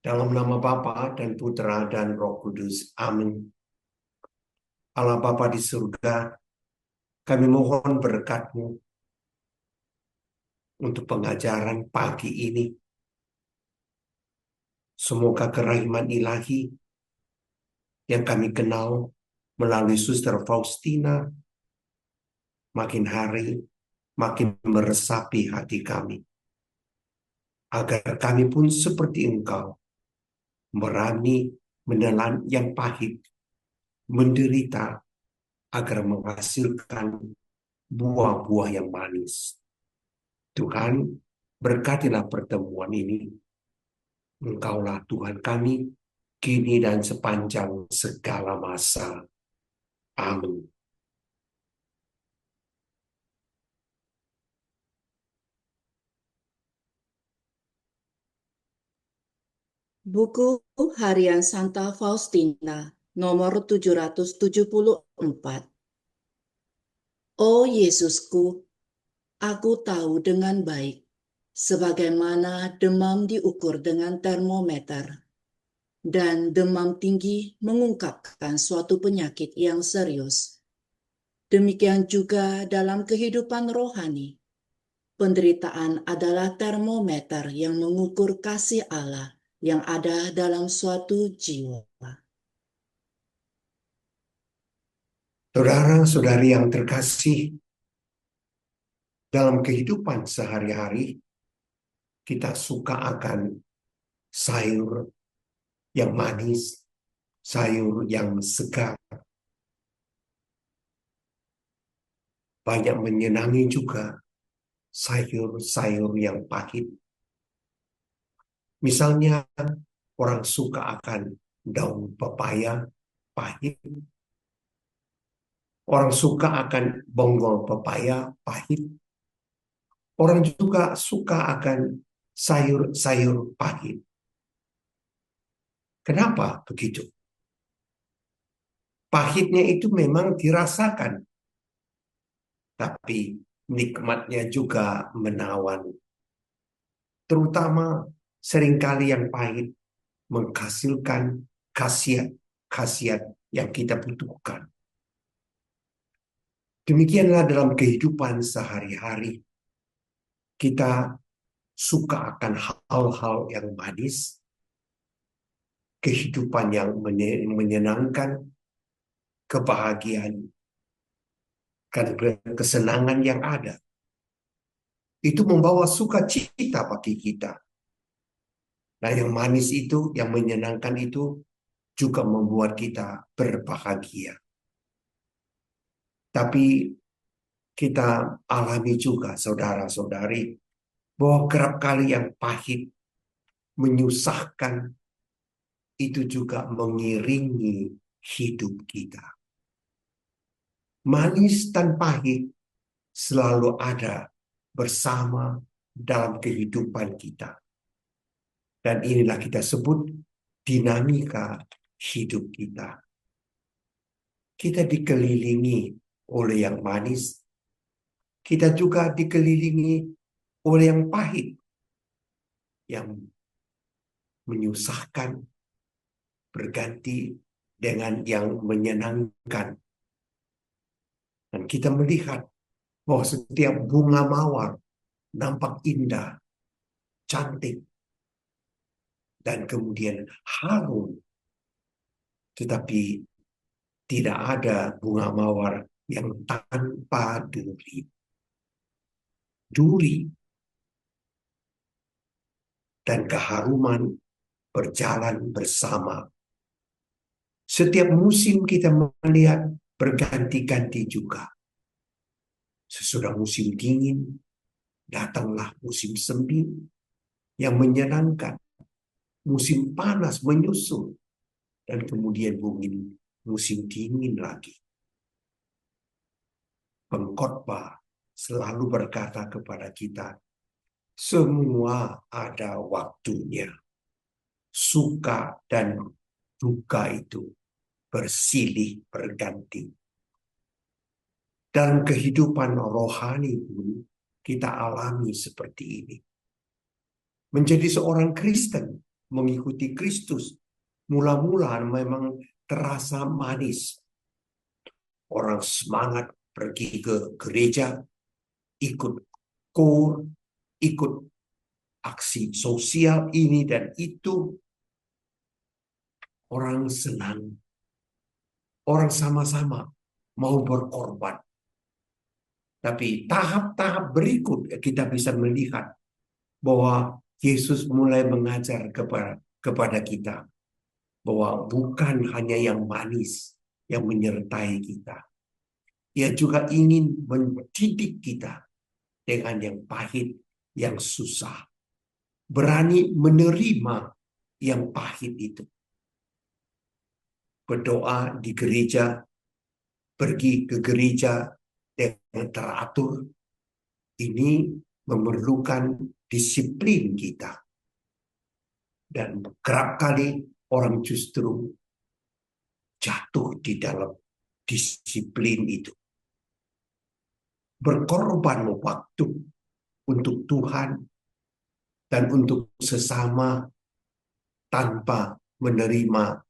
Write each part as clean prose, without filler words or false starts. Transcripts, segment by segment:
Dalam nama Bapa dan Putra dan Roh Kudus. Amin. Allah Bapa di surga, kami mohon berkat-Mu untuk pengajaran pagi ini. Semoga kerahiman ilahi yang kami kenal melalui Suster Faustina makin hari makin meresapi hati kami. Agar kami pun seperti Engkau, berani menelan yang pahit, menderita, agar menghasilkan buah-buah yang manis. Tuhan, berkatilah pertemuan ini. Engkaulah Tuhan kami, kini dan sepanjang segala masa. Amin. Buku Harian Santa Faustina, nomor 774. Oh Yesusku, aku tahu dengan baik, sebagaimana demam diukur dengan termometer, dan demam tinggi mengungkapkan suatu penyakit yang serius. Demikian juga dalam kehidupan rohani, penderitaan adalah termometer yang mengukur kasih Allah yang ada dalam suatu jiwa. Saudara-saudari yang terkasih, dalam kehidupan sehari-hari, kita suka akan sayur yang manis, sayur yang segar. Banyak menyenangi juga sayur-sayur yang pahit. Misalnya, orang suka akan daun pepaya pahit. Orang suka akan bonggol pepaya pahit. Orang juga suka akan sayur-sayur pahit. Kenapa begitu? Pahitnya itu memang dirasakan, tapi nikmatnya juga menawan. Terutama seringkali yang pahit menghasilkan khasiat-khasiat yang kita butuhkan. Demikianlah dalam kehidupan sehari-hari. Kita suka akan hal-hal yang manis, kehidupan yang menyenangkan, kebahagiaan, dan kesenangan yang ada. Itu membawa sukacita bagi kita. Nah, yang manis itu, yang menyenangkan itu juga membuat kita berbahagia. Tapi kita alami juga, saudara-saudari, bahwa kerap kali yang pahit, menyusahkan, itu juga mengiringi hidup kita. Manis dan pahit selalu ada bersama dalam kehidupan kita. Dan inilah kita sebut dinamika hidup kita. Kita dikelilingi oleh yang manis, kita juga dikelilingi oleh yang pahit, yang menyusahkan, berganti dengan yang menyenangkan. Dan kita melihat bahwa setiap bunga mawar nampak indah, cantik, dan kemudian harum. Tetapi tidak ada bunga mawar yang tanpa duri. Duri dan keharuman berjalan bersama. Setiap musim kita melihat berganti-ganti juga. Sesudah musim dingin, datanglah musim semi yang menyenangkan. Musim panas menyusul. Dan kemudian musim dingin lagi. Pengkhotbah selalu berkata kepada kita, semua ada waktunya. Suka dan duka itu bersilih berganti. Dalam kehidupan rohani pun kita alami seperti ini. Menjadi seorang Kristen mengikuti Kristus mula-mula memang terasa manis. Orang semangat pergi ke gereja, ikut KOR, ikut aksi sosial ini dan itu. Orang senang, orang sama-sama mau berkorban. Tapi tahap-tahap berikut kita bisa melihat bahwa Yesus mulai mengajar kepada kita bahwa bukan hanya yang manis yang menyertai kita. Ia juga ingin mendidik kita dengan yang pahit, yang susah. Berani menerima yang pahit itu. Berdoa di gereja, pergi ke gereja dengan teratur, ini memerlukan disiplin kita. Dan kerap kali orang justru jatuh di dalam disiplin itu. Berkorban waktu untuk Tuhan dan untuk sesama tanpa menerima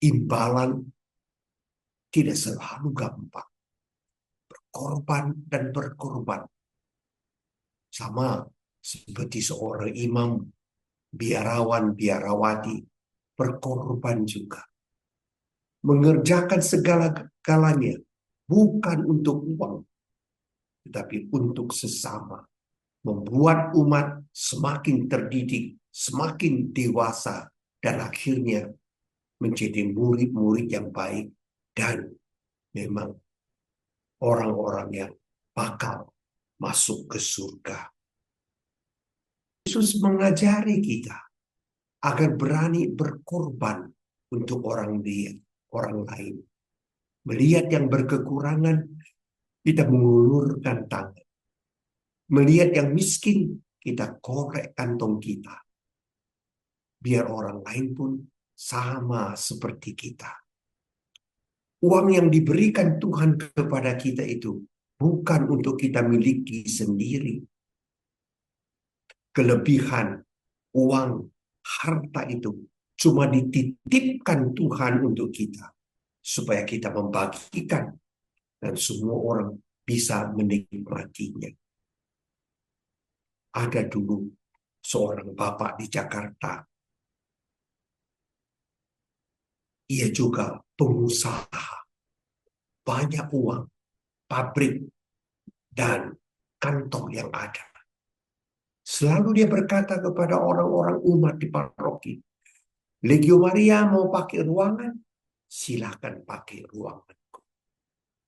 imbalan tidak selalu gampang. Berkorban dan berkorban. Sama seperti seorang imam, biarawan, biarawati, berkorban juga. Mengerjakan segala-galanya, bukan untuk uang, tetapi untuk sesama. Membuat umat semakin terdidik, semakin dewasa, dan akhirnya menjadi murid-murid yang baik, dan memang orang-orang yang bakal masuk ke surga. Yesus mengajari kita agar berani berkorban untuk orang lain. Melihat yang berkekurangan, kita mengulurkan tangan. Melihat yang miskin, kita korek kantong kita. Biar orang lain pun sama seperti kita. Uang yang diberikan Tuhan kepada kita itu bukan untuk kita miliki sendiri. Kelebihan uang, harta itu cuma dititipkan Tuhan untuk kita. Supaya kita membagikan dan semua orang bisa menikmatinya. Ada dulu seorang bapak di Jakarta. Ia juga pengusaha. Banyak uang, pabrik, dan kantor yang ada. Selalu dia berkata kepada orang-orang umat di paroki, Legio Maria mau pakai ruangan? Silakan pakai ruanganku.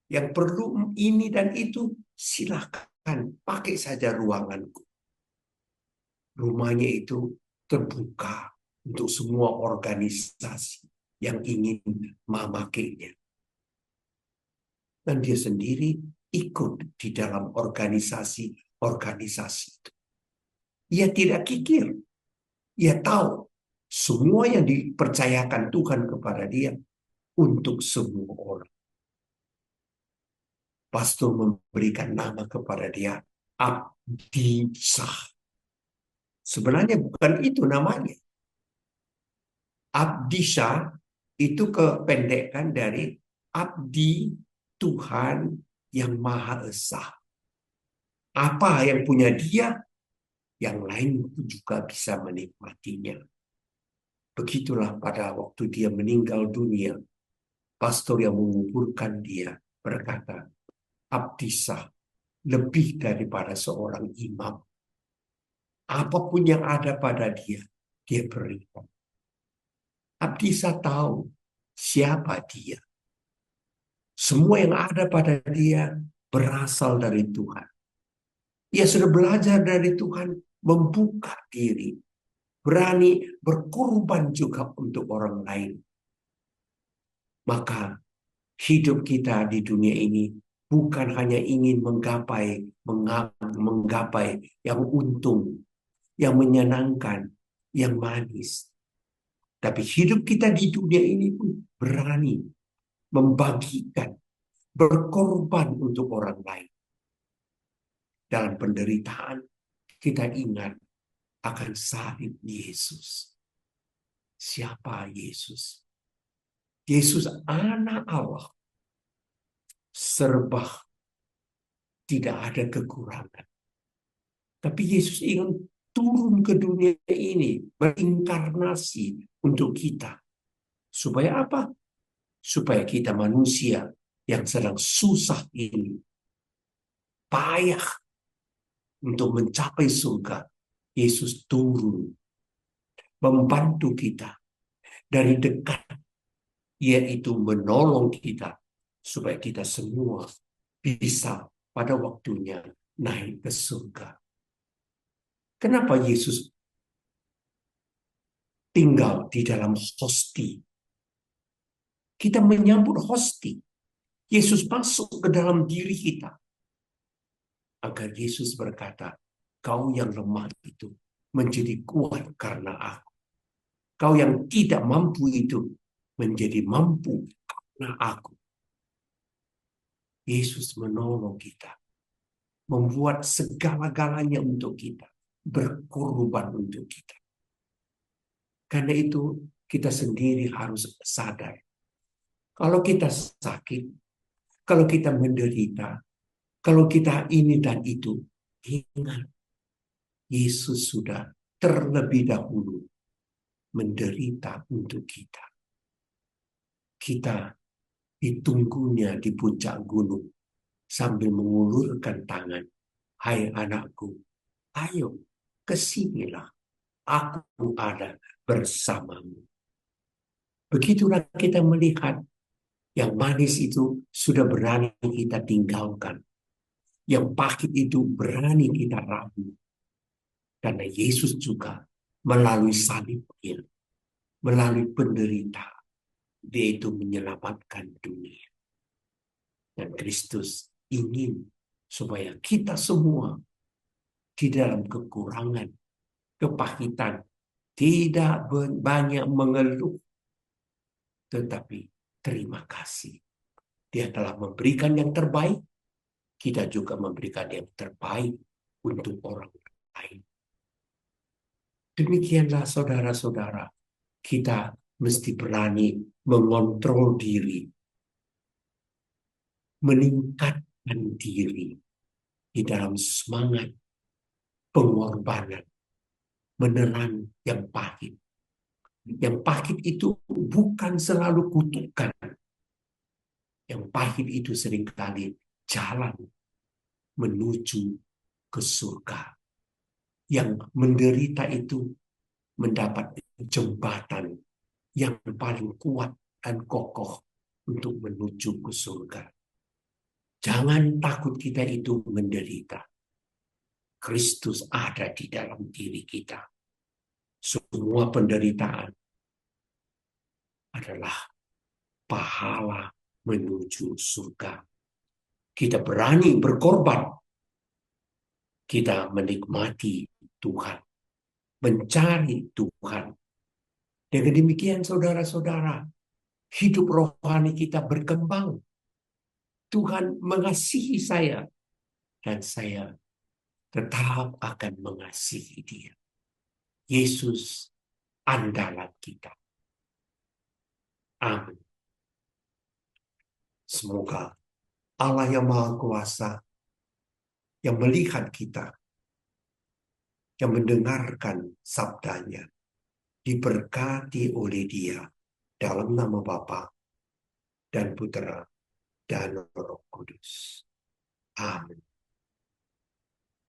Yang perlu ini dan itu, silakan pakai saja ruanganku. Rumahnya itu terbuka untuk semua organisasi yang ingin memakainya. Dan dia sendiri ikut di dalam organisasi itu. Ia tidak kikir. Ia tahu semua yang dipercayakan Tuhan kepada dia untuk semua orang. Pastor memberikan nama kepada dia Abdisah. Sebenarnya bukan itu namanya. Abdisah itu kependekan dari Abdi Tuhan yang Maha Esa. Apa yang punya dia, yang lain juga bisa menikmatinya. Begitulah pada waktu dia meninggal dunia, pastor yang menguburkan dia berkata, Abdisah lebih daripada seorang imam. Apapun yang ada pada dia, dia berikan. Abdisah tahu siapa dia. Semua yang ada pada dia berasal dari Tuhan. Ia sudah belajar dari Tuhan membuka diri. Berani berkorban juga untuk orang lain. Maka hidup kita di dunia ini bukan hanya ingin menggapai yang untung, yang menyenangkan, yang manis. Tapi hidup kita di dunia ini pun berani membagikan, berkorban untuk orang lain. Dalam penderitaan, kita ingat akan salib Yesus. siapa Yesus. Yesus anak Allah, serba tidak ada kekurangan. Tapi Yesus ingin turun ke dunia ini, berinkarnasi untuk kita. Supaya apa? Supaya kita manusia yang sedang susah ini, payah untuk mencapai surga. Yesus turun, membantu kita dari dekat, yaitu menolong kita, supaya kita semua bisa pada waktunya naik ke surga. Kenapa Yesus tinggal di dalam hosti? Kita menyambut hosti. Yesus masuk ke dalam diri kita. Agar Yesus berkata, kau yang lemah itu menjadi kuat karena aku. Kau yang tidak mampu itu menjadi mampu karena aku. Yesus menolong kita. Membuat segala-galanya untuk kita. Berkorban untuk kita. Karena itu kita sendiri harus sadar. Kalau kita sakit, kalau kita menderita, kalau kita ini dan itu, ingat, Yesus sudah terlebih dahulu menderita untuk kita. Kita ditunggunya di puncak gunung sambil mengulurkan tangan. Hai anakku, ayo kesinilah, aku ada bersamamu. Begitulah kita melihat yang manis itu sudah berani kita tinggalkan. Yang pahit itu berani kita rabu. Karena Yesus juga melalui salibnya, melalui penderitaan, dia itu menyelamatkan dunia. Dan Kristus ingin supaya kita semua di dalam kekurangan, kepahitan, tidak banyak mengeluh, tetapi terima kasih. Dia telah memberikan yang terbaik, kita juga memberikan yang terbaik untuk orang lain. Demikianlah saudara-saudara, kita mesti berani mengontrol diri, meningkatkan diri di dalam semangat pengorbanan, menelan yang pahit. Yang pahit itu bukan selalu kutukan. Yang pahit itu seringkali jalan menuju ke surga. Yang menderita itu mendapat jembatan yang paling kuat dan kokoh untuk menuju ke surga. Jangan takut kita itu menderita. Kristus ada di dalam diri kita. Semua penderitaan adalah pahala menuju surga. Kita berani berkorban. Kita menikmati Tuhan. Mencari Tuhan. Dengan demikian saudara-saudara, hidup rohani kita berkembang. Tuhan mengasihi saya. Dan saya tetap akan mengasihi dia. Yesus andalan kita. Amin. Semoga Allah yang Maha Kuasa, yang melihat kita, yang mendengarkan sabdanya, diberkati oleh dia dalam nama Bapa dan Putera dan Roh Kudus. Amin.